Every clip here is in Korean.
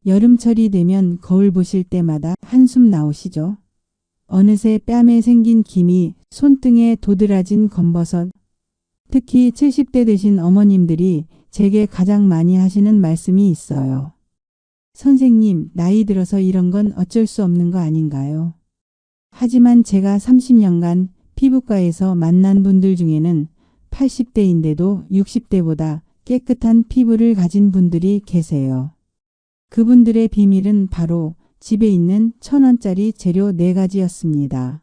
여름철이 되면 거울 보실 때마다 한숨 나오시죠? 어느새 뺨에 생긴 기미, 손등에 도드라진 검버섯. 특히 70대 되신 어머님들이 제게 가장 많이 하시는 말씀이 있어요. 선생님, 나이 들어서 이런 건 어쩔 수 없는 거 아닌가요? 하지만 제가 30년간 피부과에서 만난 분들 중에는 80대인데도 60대보다 깨끗한 피부를 가진 분들이 계세요. 그분들의 비밀은 바로 집에 있는 1,000원짜리 재료 4가지였습니다.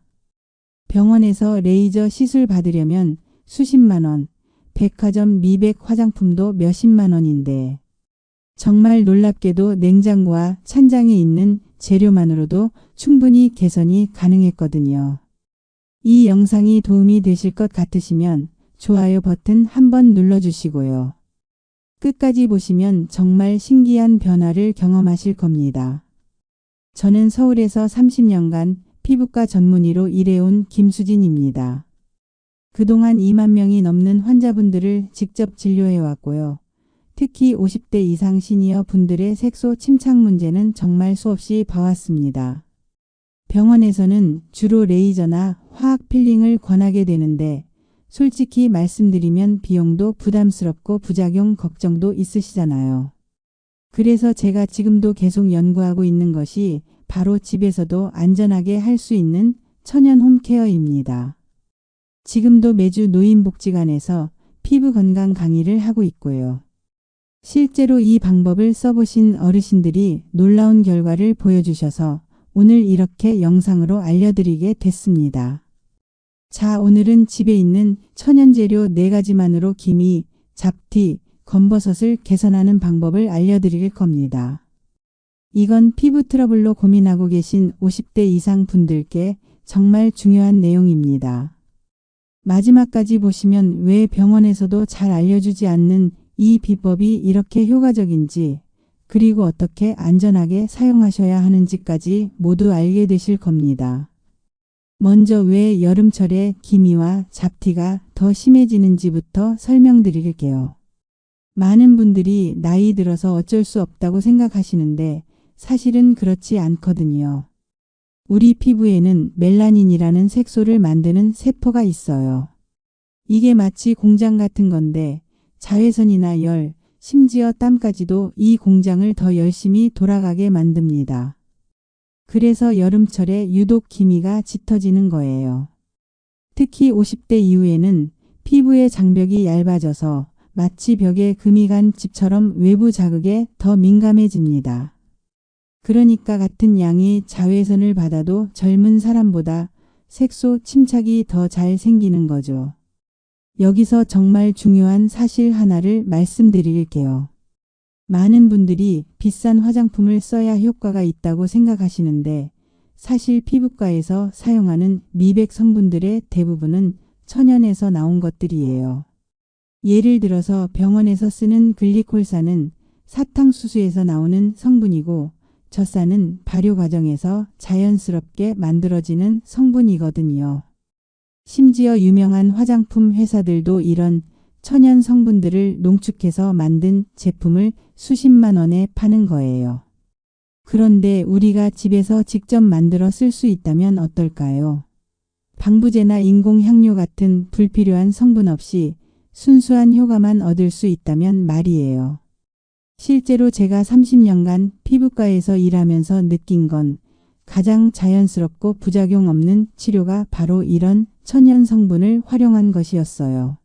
병원에서 레이저 시술 받으려면 수십만 원, 백화점 미백 화장품도 몇십만 원인데 정말 놀랍게도 냉장고와 찬장에 있는 재료만으로도 충분히 개선이 가능했거든요. 이 영상이 도움이 되실 것 같으시면 좋아요 버튼 한번 눌러주시고요. 끝까지 보시면 정말 신기한 변화를 경험하실 겁니다. 저는 서울에서 30년간 피부과 전문의로 일해온 김수진입니다. 그동안 2만 명이 넘는 환자분들을 직접 진료해왔고요. 특히 50대 이상 시니어 분들의 색소 침착 문제는 정말 수없이 봐왔습니다. 병원에서는 주로 레이저나 화학 필링을 권하게 되는데 솔직히 말씀드리면 비용도 부담스럽고 부작용 걱정도 있으시잖아요. 그래서 제가 지금도 계속 연구하고 있는 것이 바로 집에서도 안전하게 할 수 있는 천연 홈케어입니다. 지금도 매주 노인복지관에서 피부 건강 강의를 하고 있고요. 실제로 이 방법을 써보신 어르신들이 놀라운 결과를 보여주셔서 오늘 이렇게 영상으로 알려드리게 됐습니다. 자, 오늘은 집에 있는 천연재료 4가지만으로 기미, 잡티, 검버섯을 개선하는 방법을 알려드릴 겁니다. 이건 피부 트러블로 고민하고 계신 50대 이상 분들께 정말 중요한 내용입니다. 마지막까지 보시면 왜 병원에서도 잘 알려주지 않는 이 비법이 이렇게 효과적인지, 그리고 어떻게 안전하게 사용하셔야 하는지까지 모두 알게 되실 겁니다. 먼저 왜 여름철에 기미와 잡티가 더 심해지는지부터 설명드릴게요. 많은 분들이 나이 들어서 어쩔 수 없다고 생각하시는데 사실은 그렇지 않거든요. 우리 피부에는 멜라닌이라는 색소를 만드는 세포가 있어요. 이게 마치 공장 같은 건데 자외선이나 열, 심지어 땀까지도 이 공장을 더 열심히 돌아가게 만듭니다. 그래서 여름철에 유독 기미가 짙어지는 거예요. 특히 50대 이후에는 피부의 장벽이 얇아져서 마치 벽에 금이 간 집처럼 외부 자극에 더 민감해집니다. 그러니까 같은 양의 자외선을 받아도 젊은 사람보다 색소 침착이 더 잘 생기는 거죠. 여기서 정말 중요한 사실 하나를 말씀드릴게요. 많은 분들이 비싼 화장품을 써야 효과가 있다고 생각하시는데 사실 피부과에서 사용하는 미백 성분들의 대부분은 천연에서 나온 것들이에요. 예를 들어서 병원에서 쓰는 글리콜산은 사탕수수에서 나오는 성분이고 젖산은 발효 과정에서 자연스럽게 만들어지는 성분이거든요. 심지어 유명한 화장품 회사들도 이런 천연 성분들을 농축해서 만든 제품을 수십만 원에 파는 거예요. 그런데 우리가 집에서 직접 만들어 쓸 수 있다면 어떨까요? 방부제나 인공향료 같은 불필요한 성분 없이 순수한 효과만 얻을 수 있다면 말이에요. 실제로 제가 30년간 피부과에서 일하면서 느낀 건 가장 자연스럽고 부작용 없는 치료가 바로 이런 천연 성분을 활용한 것이었어요.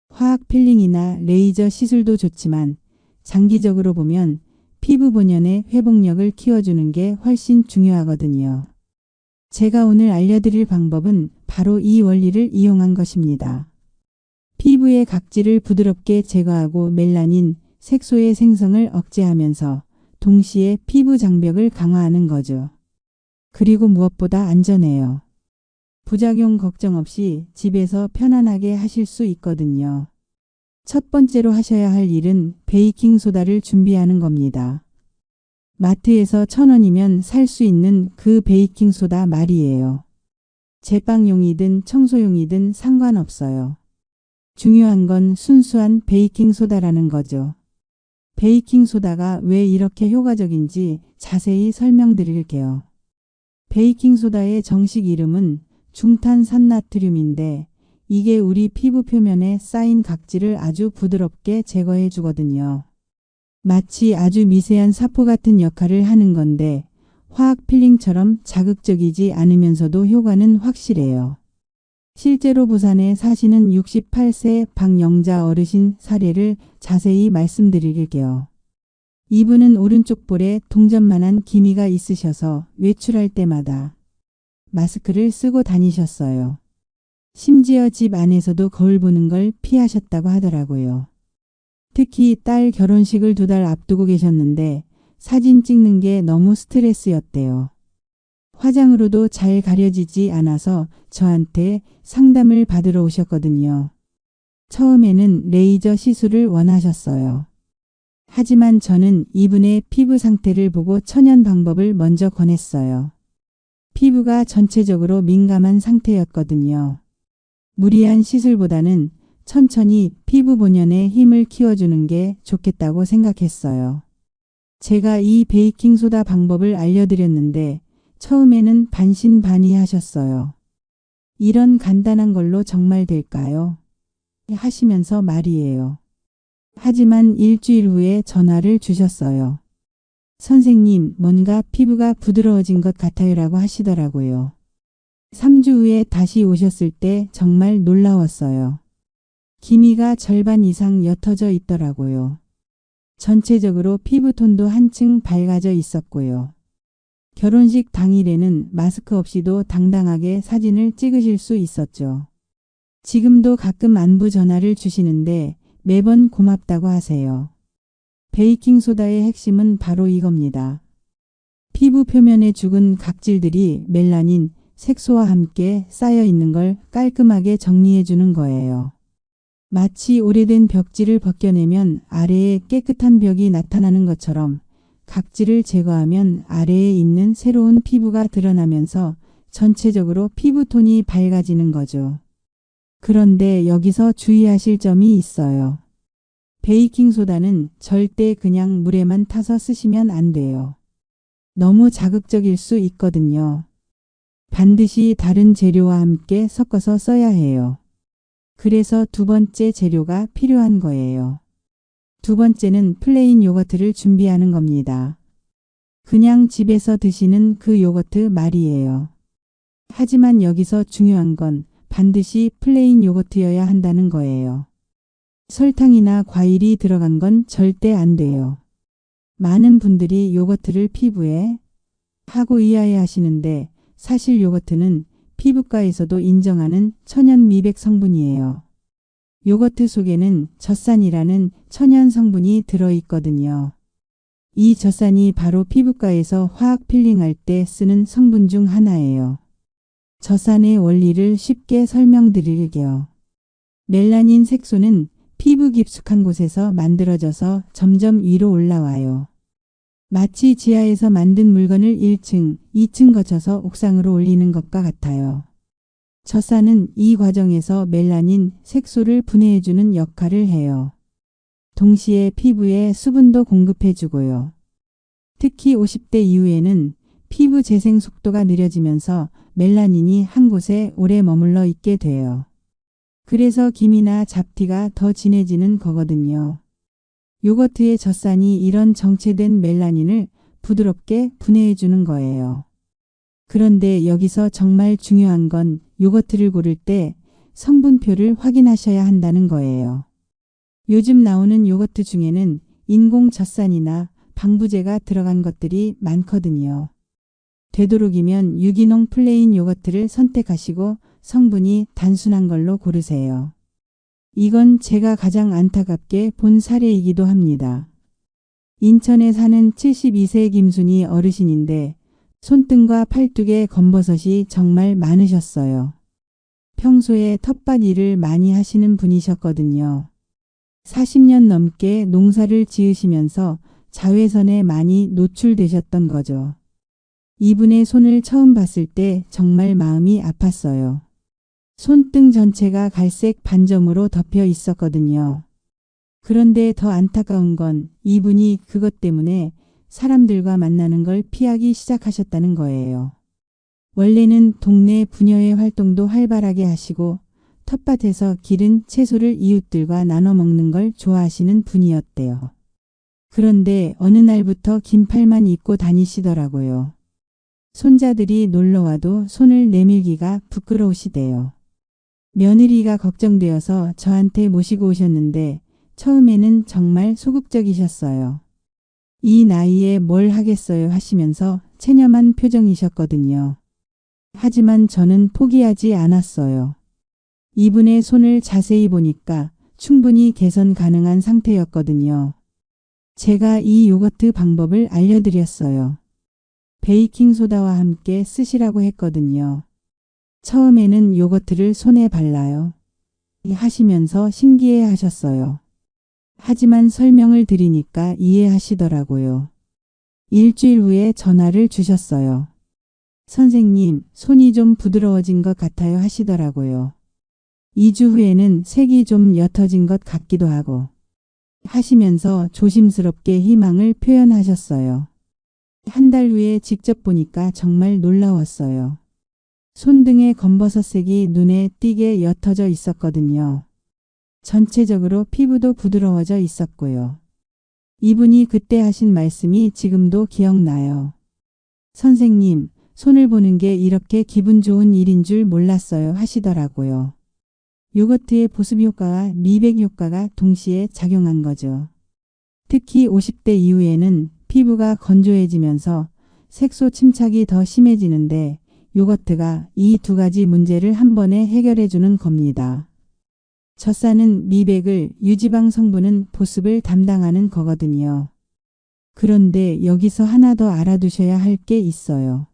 화학 필링이나 레이저 시술도 좋지만 장기적으로 보면 피부 본연의 회복력을 키워주는 게 훨씬 중요하거든요. 제가 오늘 알려드릴 방법은 바로 이 원리를 이용한 것입니다. 피부의 각질을 부드럽게 제거하고 멜라닌, 색소의 생성을 억제하면서 동시에 피부 장벽을 강화하는 거죠. 그리고 무엇보다 안전해요. 부작용 걱정 없이 집에서 편안하게 하실 수 있거든요. 첫 번째로 하셔야 할 일은 베이킹소다를 준비하는 겁니다. 마트에서 1,000원이면 살 수 있는 그 베이킹소다 말이에요. 제빵용이든 청소용이든 상관없어요. 중요한 건 순수한 베이킹소다라는 거죠. 베이킹소다가 왜 이렇게 효과적인지 자세히 설명드릴게요. 베이킹소다의 정식 이름은 중탄산나트륨인데 이게 우리 피부 표면에 쌓인 각질을 아주 부드럽게 제거해 주거든요. 마치 아주 미세한 사포 같은 역할을 하는 건데 화학 필링처럼 자극적이지 않으면서도 효과는 확실해요. 실제로 부산에 사시는 68세 박영자 어르신 사례를 자세히 말씀드릴게요. 이분은 오른쪽 볼에 동전만한 기미가 있으셔서 외출할 때마다 마스크를 쓰고 다니셨어요. 심지어 집 안에서도 거울 보는 걸 피하셨다고 하더라고요. 특히 딸 결혼식을 2달 앞두고 계셨는데 사진 찍는 게 너무 스트레스였대요. 화장으로도 잘 가려지지 않아서 저한테 상담을 받으러 오셨거든요. 처음에는 레이저 시술을 원하셨어요. 하지만 저는 이분의 피부 상태를 보고 천연 방법을 먼저 권했어요. 피부가 전체적으로 민감한 상태였거든요. 무리한 시술보다는 천천히 피부 본연의 힘을 키워주는 게 좋겠다고 생각했어요. 제가 이 베이킹소다 방법을 알려드렸는데 처음에는 반신반의하셨어요. 이런 간단한 걸로 정말 될까요? 하시면서 말이에요. 하지만 일주일 후에 전화를 주셨어요. 선생님, 뭔가 피부가 부드러워진 것 같아요라고 하시더라고요. 3주 후에 다시 오셨을 때 정말 놀라웠어요. 기미가 절반 이상 옅어져 있더라고요. 전체적으로 피부톤도 한층 밝아져 있었고요. 결혼식 당일에는 마스크 없이도 당당하게 사진을 찍으실 수 있었죠. 지금도 가끔 안부 전화를 주시는데 매번 고맙다고 하세요. 베이킹소다의 핵심은 바로 이겁니다. 피부 표면에 죽은 각질들이 멜라닌, 색소와 함께 쌓여 있는 걸 깔끔하게 정리해 주는 거예요. 마치 오래된 벽지를 벗겨내면 아래에 깨끗한 벽이 나타나는 것처럼 각질을 제거하면 아래에 있는 새로운 피부가 드러나면서 전체적으로 피부톤이 밝아지는 거죠. 그런데 여기서 주의하실 점이 있어요. 베이킹소다는 절대 그냥 물에만 타서 쓰시면 안 돼요. 너무 자극적일 수 있거든요. 반드시 다른 재료와 함께 섞어서 써야 해요. 그래서 2번째 재료가 필요한 거예요. 2번째는 플레인 요거트를 준비하는 겁니다. 그냥 집에서 드시는 그 요거트 말이에요. 하지만 여기서 중요한 건 반드시 플레인 요거트여야 한다는 거예요. 설탕이나 과일이 들어간 건 절대 안 돼요. 많은 분들이 요거트를 피부에 하고 의아해하시는데 사실 요거트는 피부과에서도 인정하는 천연 미백 성분이에요. 요거트 속에는 젖산이라는 천연 성분이 들어있거든요. 이 젖산이 바로 피부과에서 화학 필링할 때 쓰는 성분 중 하나예요. 젖산의 원리를 쉽게 설명드릴게요. 멜라닌 색소는 피부 깊숙한 곳에서 만들어져서 점점 위로 올라와요. 마치 지하에서 만든 물건을 1층, 2층 거쳐서 옥상으로 올리는 것과 같아요. 젖산은 이 과정에서 멜라닌 색소를 분해해주는 역할을 해요. 동시에 피부에 수분도 공급해주고요. 특히 50대 이후에는 피부 재생 속도가 느려지면서 멜라닌이 한 곳에 오래 머물러 있게 돼요. 그래서 기미나 잡티가 더 진해지는 거거든요. 요거트의 젖산이 이런 정체된 멜라닌을 부드럽게 분해해주는 거예요. 그런데 여기서 정말 중요한 건 요거트를 고를 때 성분표를 확인하셔야 한다는 거예요. 요즘 나오는 요거트 중에는 인공 젖산이나 방부제가 들어간 것들이 많거든요. 되도록이면 유기농 플레인 요거트를 선택하시고 성분이 단순한 걸로 고르세요. 이건 제가 가장 안타깝게 본 사례이기도 합니다. 인천에 사는 72세 김순희 어르신인데 손등과 팔뚝에 검버섯이 정말 많으셨어요. 평소에 텃밭 일을 많이 하시는 분이셨거든요. 40년 넘게 농사를 지으시면서 자외선에 많이 노출되셨던 거죠. 이분의 손을 처음 봤을 때 정말 마음이 아팠어요. 손등 전체가 갈색 반점으로 덮여 있었거든요. 그런데 더 안타까운 건 이분이 그것 때문에 사람들과 만나는 걸 피하기 시작하셨다는 거예요. 원래는 동네 부녀회 활동도 활발하게 하시고 텃밭에서 기른 채소를 이웃들과 나눠 먹는 걸 좋아하시는 분이었대요. 그런데 어느 날부터 긴팔만 입고 다니시더라고요. 손자들이 놀러와도 손을 내밀기가 부끄러우시대요. 며느리가 걱정되어서 저한테 모시고 오셨는데 처음에는 정말 소극적이셨어요. 이 나이에 뭘 하겠어요 하시면서 체념한 표정이셨거든요. 하지만 저는 포기하지 않았어요. 이분의 손을 자세히 보니까 충분히 개선 가능한 상태였거든요. 제가 이 요거트 방법을 알려드렸어요. 베이킹소다와 함께 쓰시라고 했거든요. 처음에는 요거트를 손에 발라요. 하시면서 신기해 하셨어요. 하지만 설명을 드리니까 이해하시더라고요. 일주일 후에 전화를 주셨어요. 선생님, 손이 좀 부드러워진 것 같아요 하시더라고요. 2주 후에는 색이 좀 옅어진 것 같기도 하고 하시면서 조심스럽게 희망을 표현하셨어요. 한 달 후에 직접 보니까 정말 놀라웠어요. 손등의 검버섯색이 눈에 띄게 옅어져 있었거든요. 전체적으로 피부도 부드러워져 있었고요. 이분이 그때 하신 말씀이 지금도 기억나요. 선생님, 손을 보는 게 이렇게 기분 좋은 일인 줄 몰랐어요 하시더라고요. 요거트의 보습 효과와 미백 효과가 동시에 작용한 거죠. 특히 50대 이후에는 피부가 건조해지면서 색소 침착이 더 심해지는데 요거트가 이 두 가지 문제를 한 번에 해결해 주는 겁니다. 젖산은 미백을, 유지방 성분은 보습을 담당하는 거거든요. 그런데 여기서 하나 더 알아두셔야 할 게 있어요.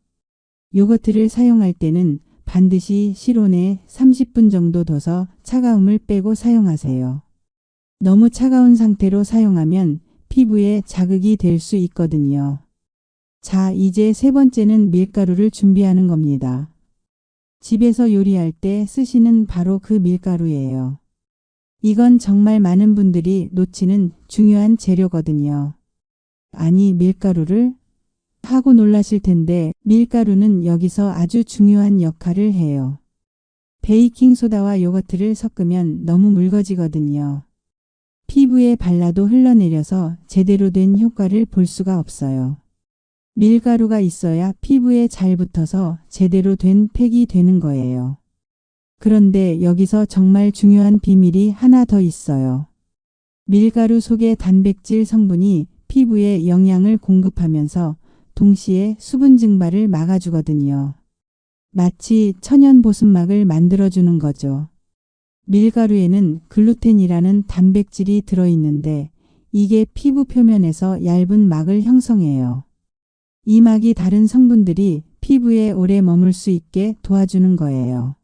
요거트를 사용할 때는 반드시 실온에 30분 정도 둬서 차가움을 빼고 사용하세요. 너무 차가운 상태로 사용하면 피부에 자극이 될 수 있거든요. 자, 이제 세 번째는 밀가루를 준비하는 겁니다. 집에서 요리할 때 쓰시는 바로 그 밀가루예요. 이건 정말 많은 분들이 놓치는 중요한 재료거든요. 아니, 밀가루를? 하고 놀라실 텐데 밀가루는 여기서 아주 중요한 역할을 해요. 베이킹소다와 요거트를 섞으면 너무 묽어지거든요. 피부에 발라도 흘러내려서 제대로 된 효과를 볼 수가 없어요. 밀가루가 있어야 피부에 잘 붙어서 제대로 된 팩이 되는 거예요. 그런데 여기서 정말 중요한 비밀이 하나 더 있어요. 밀가루 속의 단백질 성분이 피부에 영양을 공급하면서 동시에 수분 증발을 막아주거든요. 마치 천연 보습막을 만들어주는 거죠. 밀가루에는 글루텐이라는 단백질이 들어있는데 이게 피부 표면에서 얇은 막을 형성해요. 이 막이 다른 성분들이 피부에 오래 머물 수 있게 도와주는 거예요.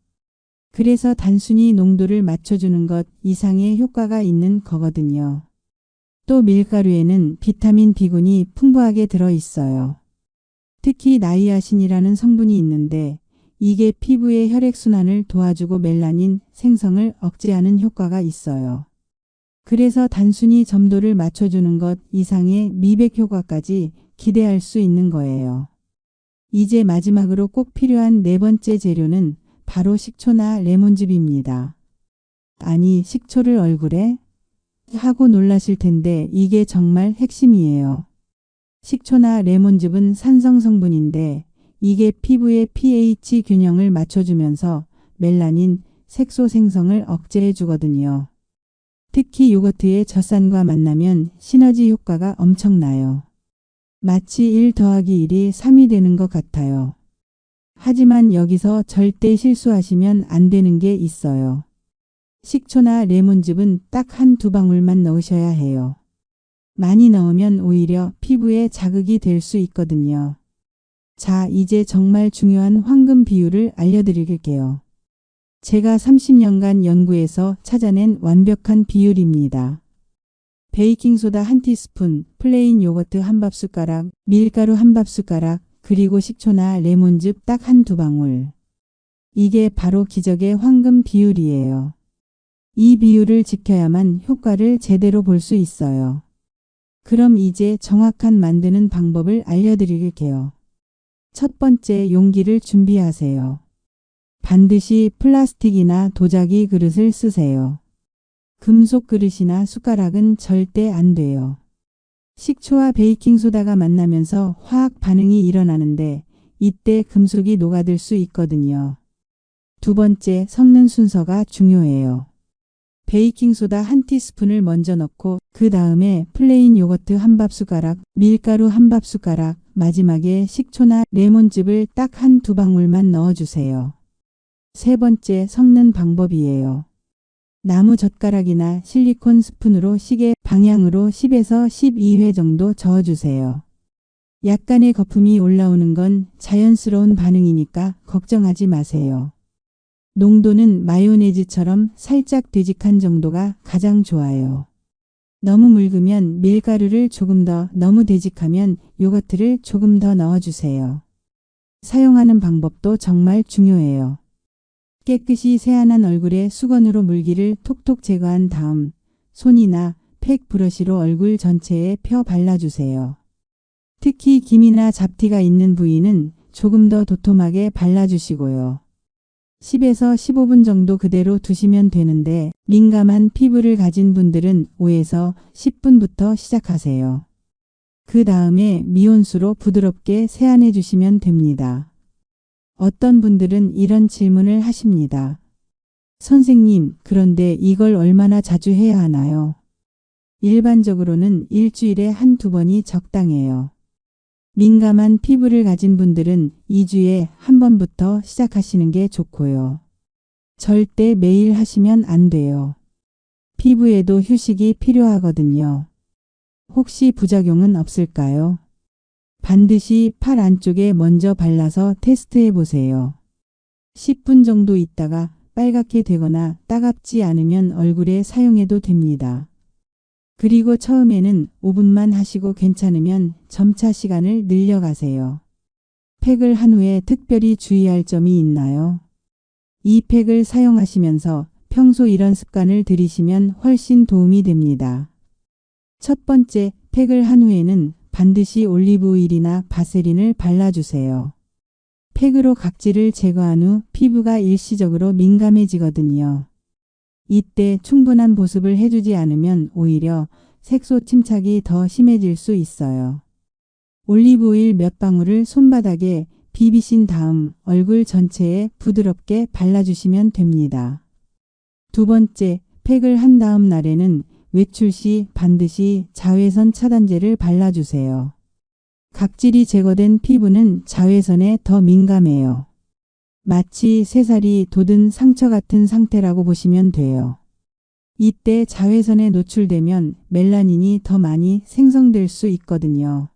그래서 단순히 농도를 맞춰주는 것 이상의 효과가 있는 거거든요. 또 밀가루에는 비타민 B군이 풍부하게 들어있어요. 특히 나이아신이라는 성분이 있는데 이게 피부의 혈액순환을 도와주고 멜라닌 생성을 억제하는 효과가 있어요. 그래서 단순히 점도를 맞춰주는 것 이상의 미백 효과까지 기대할 수 있는 거예요. 이제 마지막으로 꼭 필요한 네 번째 재료는 바로 식초나 레몬즙입니다. 아니, 식초를 얼굴에? 하고 놀라실 텐데 이게 정말 핵심이에요. 식초나 레몬즙은 산성 성분인데 이게 피부의 pH 균형을 맞춰주면서 멜라닌, 색소 생성을 억제해 주거든요. 특히 요거트의 젖산과 만나면 시너지 효과가 엄청나요. 마치 1 더하기 1이 3이 되는 것 같아요. 하지만 여기서 절대 실수하시면 안 되는 게 있어요. 식초나 레몬즙은 딱 한 두 방울만 넣으셔야 해요. 많이 넣으면 오히려 피부에 자극이 될 수 있거든요. 자, 이제 정말 중요한 황금 비율을 알려드릴게요. 제가 30년간 연구해서 찾아낸 완벽한 비율입니다. 베이킹소다 1티스푼, 플레인 요거트 1밥숟가락, 밀가루 1밥숟가락, 그리고 식초나 레몬즙 딱 한 두 방울. 이게 바로 기적의 황금 비율이에요. 이 비율을 지켜야만 효과를 제대로 볼 수 있어요. 그럼 이제 정확한 만드는 방법을 알려드릴게요. 첫 번째, 용기를 준비하세요. 반드시 플라스틱이나 도자기 그릇을 쓰세요. 금속 그릇이나 숟가락은 절대 안 돼요. 식초와 베이킹소다가 만나면서 화학 반응이 일어나는데 이때 금속이 녹아들 수 있거든요. 두 번째, 섞는 순서가 중요해요. 베이킹소다 1티스푼을 먼저 넣고 그 다음에 플레인 요거트 1밥숟가락, 밀가루 1밥숟가락, 마지막에 식초나 레몬즙을 딱 1~2방울만 넣어주세요. 세 번째, 섞는 방법이에요. 나무 젓가락이나 실리콘 스푼으로 시계 방향으로 10에서 12회 정도 저어주세요. 약간의 거품이 올라오는 건 자연스러운 반응이니까 걱정하지 마세요. 농도는 마요네즈처럼 살짝 되직한 정도가 가장 좋아요. 너무 묽으면 밀가루를 조금 더, 너무 되직하면 요거트를 조금 더 넣어주세요. 사용하는 방법도 정말 중요해요. 깨끗이 세안한 얼굴에 수건으로 물기를 톡톡 제거한 다음 손이나 팩 브러쉬로 얼굴 전체에 펴 발라주세요. 특히 김이나 잡티가 있는 부위는 조금 더 도톰하게 발라주시고요. 10에서 15분 정도 그대로 두시면 되는데 민감한 피부를 가진 분들은 5에서 10분부터 시작하세요. 그 다음에 미온수로 부드럽게 세안해 주시면 됩니다. 어떤 분들은 이런 질문을 하십니다. 선생님, 그런데 이걸 얼마나 자주 해야 하나요? 일반적으로는 일주일에 1~2번이 적당해요. 민감한 피부를 가진 분들은 2주에 1번부터 시작하시는 게 좋고요. 절대 매일 하시면 안 돼요. 피부에도 휴식이 필요하거든요. 혹시 부작용은 없을까요? 반드시 팔 안쪽에 먼저 발라서 테스트해 보세요. 10분 정도 있다가 빨갛게 되거나 따갑지 않으면 얼굴에 사용해도 됩니다. 그리고 처음에는 5분만 하시고 괜찮으면 점차 시간을 늘려가세요. 팩을 한 후에 특별히 주의할 점이 있나요? 이 팩을 사용하시면서 평소 이런 습관을 들이시면 훨씬 도움이 됩니다. 첫 번째, 팩을 한 후에는 반드시 올리브 오일이나 바세린을 발라주세요. 팩으로 각질을 제거한 후 피부가 일시적으로 민감해지거든요. 이때 충분한 보습을 해주지 않으면 오히려 색소 침착이 더 심해질 수 있어요. 올리브오일 몇 방울을 손바닥에 비비신 다음 얼굴 전체에 부드럽게 발라주시면 됩니다. 두 번째, 팩을 한 다음 날에는 외출 시 반드시 자외선 차단제를 발라주세요. 각질이 제거된 피부는 자외선에 더 민감해요. 마치 새살이 돋은 상처 같은 상태라고 보시면 돼요. 이때 자외선에 노출되면 멜라닌이 더 많이 생성될 수 있거든요.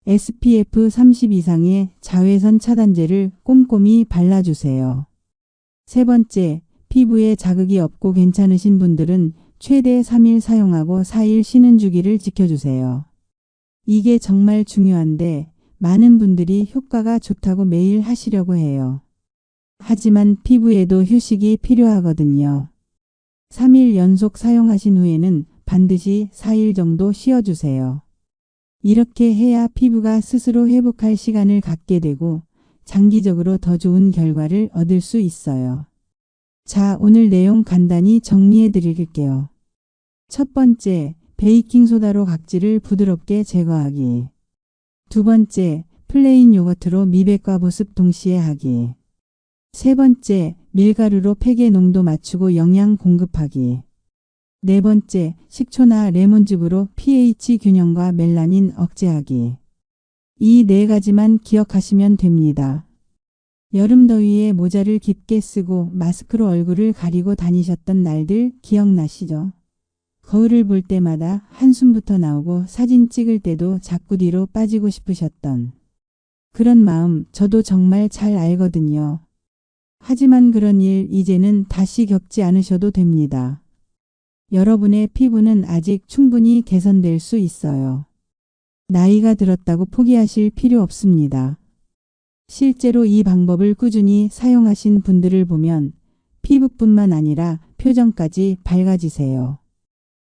SPF 30 이상의 자외선 차단제를 꼼꼼히 발라주세요. 세 번째, 피부에 자극이 없고 괜찮으신 분들은 최대 3일 사용하고 4일 쉬는 주기를 지켜주세요. 이게 정말 중요한데 많은 분들이 효과가 좋다고 매일 하시려고 해요. 하지만 피부에도 휴식이 필요하거든요. 3일 연속 사용하신 후에는 반드시 4일 정도 쉬어주세요. 이렇게 해야 피부가 스스로 회복할 시간을 갖게 되고 장기적으로 더 좋은 결과를 얻을 수 있어요. 자, 오늘 내용 간단히 정리해 드릴게요. 첫 번째, 베이킹소다로 각질을 부드럽게 제거하기. 두 번째, 플레인 요거트로 미백과 보습 동시에 하기. 세 번째, 밀가루로 팩의 농도 맞추고 영양 공급하기. 네 번째, 식초나 레몬즙으로 pH 균형과 멜라닌 억제하기. 이 네 가지만 기억하시면 됩니다. 여름 더위에 모자를 깊게 쓰고 마스크로 얼굴을 가리고 다니셨던 날들 기억나시죠? 거울을 볼 때마다 한숨부터 나오고 사진 찍을 때도 자꾸 뒤로 빠지고 싶으셨던 그런 마음 저도 정말 잘 알거든요. 하지만 그런 일 이제는 다시 겪지 않으셔도 됩니다. 여러분의 피부는 아직 충분히 개선될 수 있어요. 나이가 들었다고 포기하실 필요 없습니다. 실제로 이 방법을 꾸준히 사용하신 분들을 보면 피부뿐만 아니라 표정까지 밝아지세요.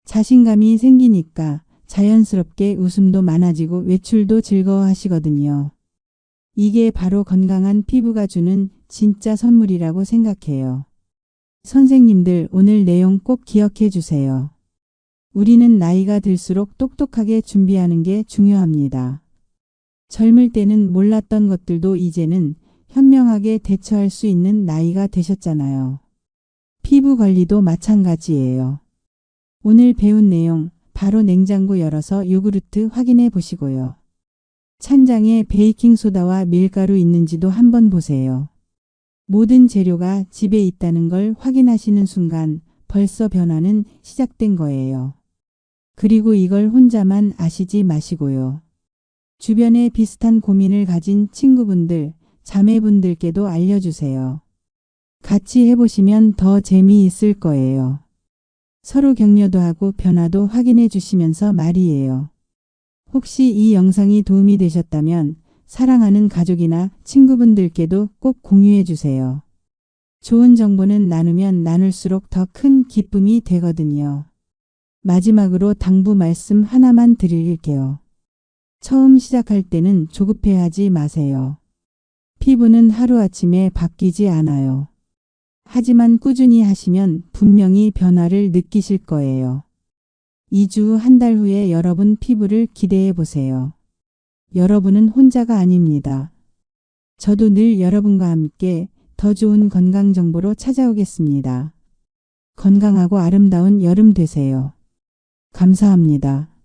자신감이 생기니까 자연스럽게 웃음도 많아지고 외출도 즐거워하시거든요. 이게 바로 건강한 피부가 주는 진짜 선물이라고 생각해요. 선생님들, 오늘 내용 꼭 기억해 주세요. 우리는 나이가 들수록 똑똑하게 준비하는 게 중요합니다. 젊을 때는 몰랐던 것들도 이제는 현명하게 대처할 수 있는 나이가 되셨잖아요. 피부 관리도 마찬가지예요. 오늘 배운 내용 바로 냉장고 열어서 요구르트 확인해 보시고요. 찬장에 베이킹소다와 밀가루 있는지도 한번 보세요. 모든 재료가 집에 있다는 걸 확인하시는 순간 벌써 변화는 시작된 거예요. 그리고 이걸 혼자만 아시지 마시고요. 주변에 비슷한 고민을 가진 친구분들, 자매분들께도 알려주세요. 같이 해보시면 더 재미있을 거예요. 서로 격려도 하고 변화도 확인해 주시면서 말이에요. 혹시 이 영상이 도움이 되셨다면 사랑하는 가족이나 친구분들께도 꼭 공유해 주세요. 좋은 정보는 나누면 나눌수록 더 큰 기쁨이 되거든요. 마지막으로 당부 말씀 하나만 드릴게요. 처음 시작할 때는 조급해하지 마세요. 피부는 하루아침에 바뀌지 않아요. 하지만 꾸준히 하시면 분명히 변화를 느끼실 거예요. 2주, 한 달 후에 여러분 피부를 기대해 보세요. 여러분은 혼자가 아닙니다. 저도 늘 여러분과 함께 더 좋은 건강 정보로 찾아오겠습니다. 건강하고 아름다운 여름 되세요. 감사합니다.